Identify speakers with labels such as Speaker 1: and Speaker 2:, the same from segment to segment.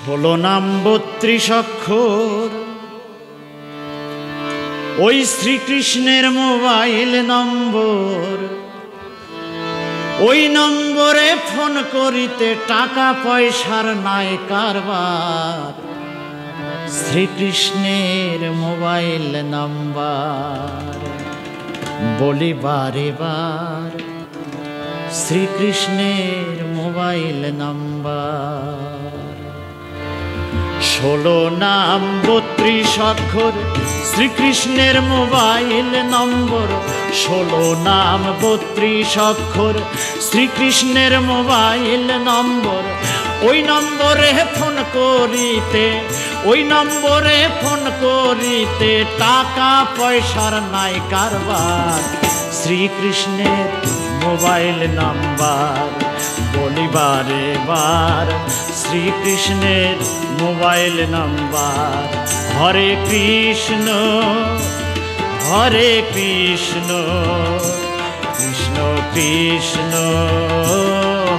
Speaker 1: হলো নাম ৩২ অক্ষর, ওই শ্রীকৃষ্ণের মোবাইল নম্বর। ওই নম্বরে ফোন করিতে টাকা পয়সার নাই কারবার। শ্রীকৃষ্ণের মোবাইল নাম্বার বলি বারে বার, শ্রীকৃষ্ণের মোবাইল নাম্বার। ১৬ নাম ৩২ অক্ষর, শ্রীকৃষ্ণের মোবাইল নম্বর। ১৬ নাম ৩২ অক্ষর, শ্রীকৃষ্ণের মোবাইল নম্বর। ওই নম্বরে ফোন করিতে, ওই নম্বরে ফোন করিতে টাকা পয়সার নাই কারবার। শ্রীকৃষ্ণের মোবাইল নাম্বার বলি বারে বার, শ্রীকৃষ্ণের মোবাইল নাম্বার। হরে কৃষ্ণ হরে কৃষ্ণ, কৃষ্ণ কৃষ্ণ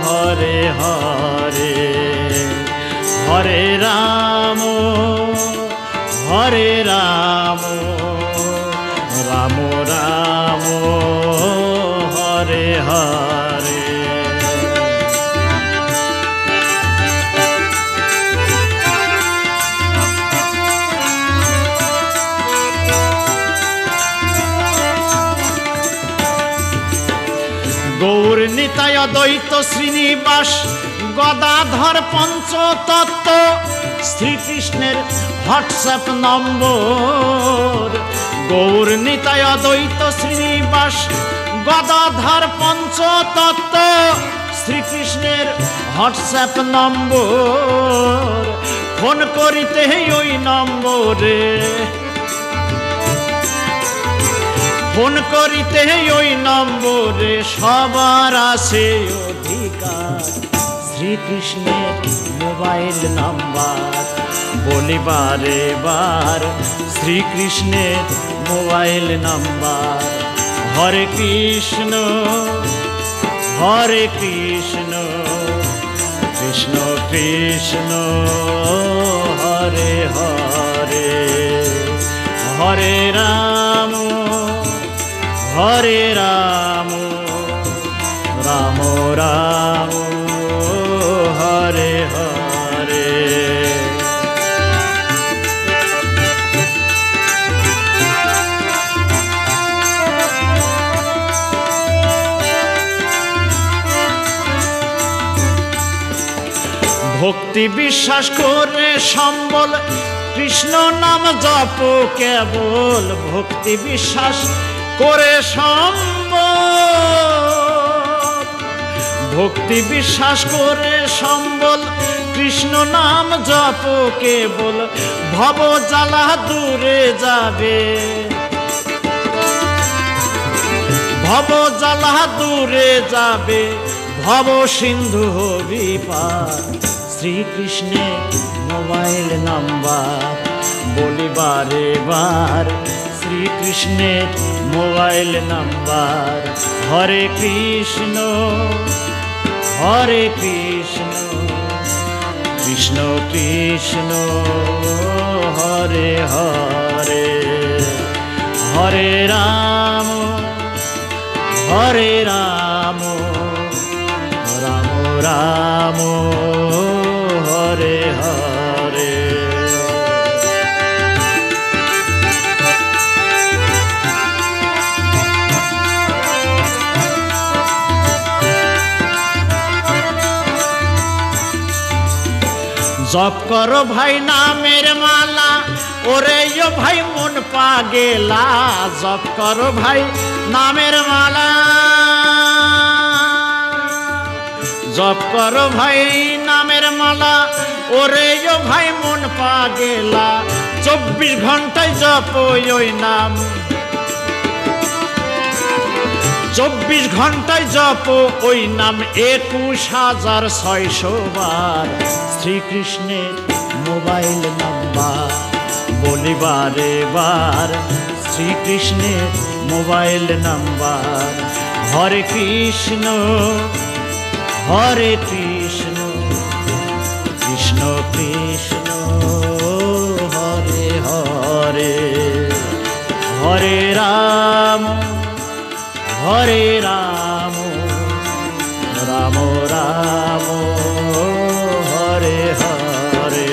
Speaker 1: হরে হরে। হরে রাম হরে রাম, রাম রাম হরে হরে। গৌর নিতাই অদ্বৈত শ্রীনিবাস গদাধর পঞ্চতত্ত্ব, শ্রীকৃষ্ণের হোয়াটসঅ্যাপ নম্বর। গৌর নিতাই অদ্বৈত শ্রীনিবাস গদাধর পঞ্চতত্ত্ব, শ্রীকৃষ্ণের হোয়াটসঅ্যাপ নম্বর। ফোন করিতে ওই নম্বরে, ফোন করিতে ওই নম্বরে সবার আছে অধিকার। শ্রীকৃষ্ণের মোবাইল নাম্বার বলি বারে বার, শ্রীকৃষ্ণের মোবাইল নাম্বার। হরে কৃষ্ণ হরে কৃষ্ণ, কৃষ্ণ কৃষ্ণ হরে হরে। হরে রাম হরে রাম, রাম রাম হরে হরে। ভক্তি বিশ্বাস করে সম্বল কৃষ্ণ নাম জপ কেবল। ভক্তি বিশ্বাস করে সম্বল, ভক্তি বিশ্বাস করে সম্বল কৃষ্ণ নাম জপ কেবল। ভব জ্বালা দূরে যাবে, ভব জ্বালা দূরে যাবে, ভব সিন্ধু হবি পার। শ্রীকৃষ্ণের মোবাইল নাম্বার বলি বারে বার, শ্রীকৃষ্ণের মোবাইল নাম্বার। হরে কৃষ্ণ হরে কৃষ্ণ, কৃষ্ণ কৃষ্ণ হরে হরে। হরে রাম হরে রাম, রাম রাম হরে হরে। জপ করো ভাই নামের মালা, ওরে ও ভাই মন পাগেলা। জপ করো ভাই নামের মালা, জপ করো ভাই নামের মালা, ওরে ও ভাই মন পাগেলা। ২৪ ঘন্টায় জপ ওই নাম, ২৪ ঘন্টায় জপ ওই নাম ২১,৬০০ বার। শ্রীকৃষ্ণের মোবাইল নাম্বার বলি বারে বার, শ্রীকৃষ্ণের মোবাইল নাম্বার। হরে কৃষ্ণ হরে কৃষ্ণ, কৃষ্ণ কৃষ্ণ হরে হরে, হরে রাম রাম রাম হরে হরে।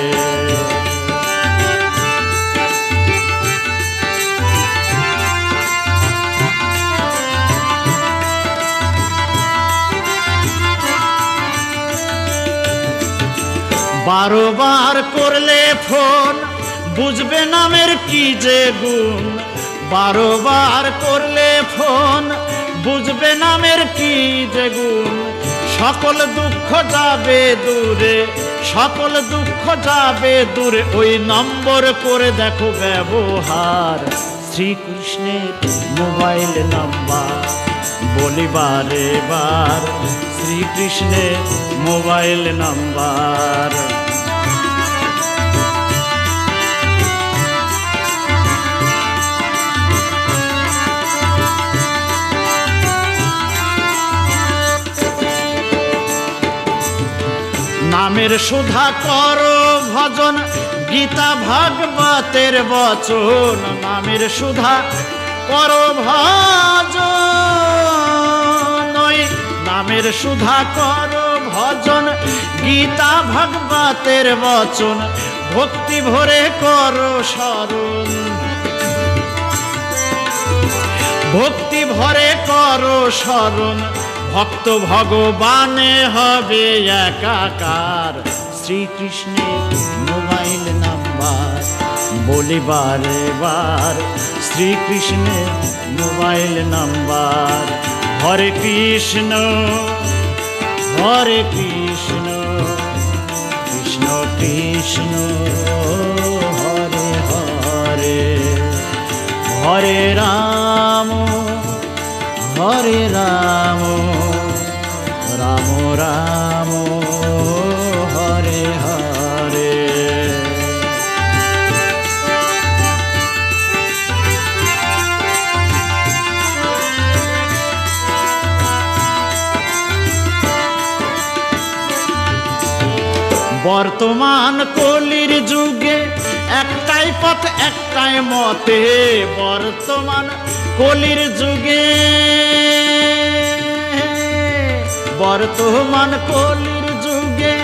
Speaker 1: বারবার করলে ফোন বুঝবে নামের কি যে গুণ, বারবার করলে ফোন বুঝবে নামের কি যে গুণ। সকল দুঃখ যাবে দূরে, সকল দুঃখ যাবে দূরে, ওই নম্বর করে দেখো ব্যবহার। শ্রীকৃষ্ণের মোবাইল নাম্বার বলিবারে বার, শ্রীকৃষ্ণের মোবাইল নাম্বার। নামের সুধা করো ভজন, গীতা ভাগবতের বচন। নামের সুধা করো ভজন, নামের সুধা করো ভজন, গীতা ভাগবতের বচন। ভক্তি ভরে করো স্মরণ, ভক্তি ভরে করো স্মরণ। ভক্ত ভগবানে হবে একাকার। শ্রীকৃষ্ণের মোবাইল নাম্বার বলিবারে বার, শ্রীকৃষ্ণের মোবাইল নাম্বার। হরে কৃষ্ণ কৃষ্ণ কৃষ্ণ হরে হরে, হরে রাম রাম রাম হরে হরে। বর্তমান কলির যুগে একটাই পথ একটাই মতে, বর্তমান কলির যুগে, বর্তমান কলির যুগে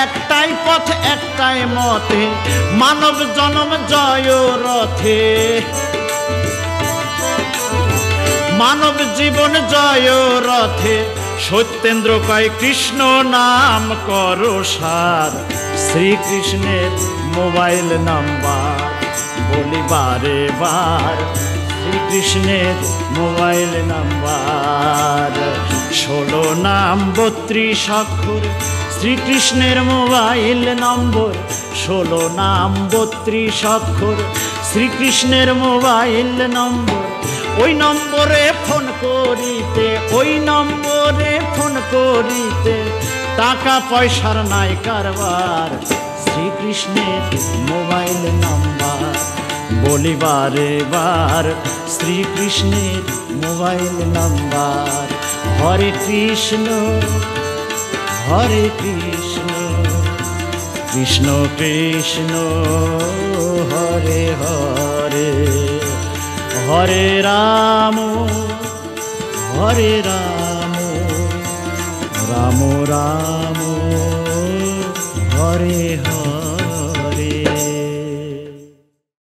Speaker 1: একটাই পথ একটাই মতে। মানব জনম জয় রথে, মানব জীবন জয় রথে। সত্যেন্দ্র কয় কৃষ্ণ নাম করো সার, শ্রীকৃষ্ণের মোবাইল নাম্বার বলিবারে বার, শ্রীকৃষ্ণের মোবাইল নাম্বার। 16 নাম 32 অক্ষর, শ্রীকৃষ্ণের মোবাইল নম্বর। 16 নাম 32 অক্ষর, শ্রীকৃষ্ণের মোবাইল নম্বর। ওই নম্বরে ফোন করিতে, ওই নম্বরে ফোন করিতে, টাকা পয়সার নাই কারবার। শ্রীকৃষ্ণের মোবাইল নাম্বার বলিবারে বার, শ্রীকৃষ্ণের মোবাইল নাম্বার। হরে কৃষ্ণ কৃষ্ণ কৃষ্ণ হরে হরে, হরে রাম রাম রাম হরে হরে।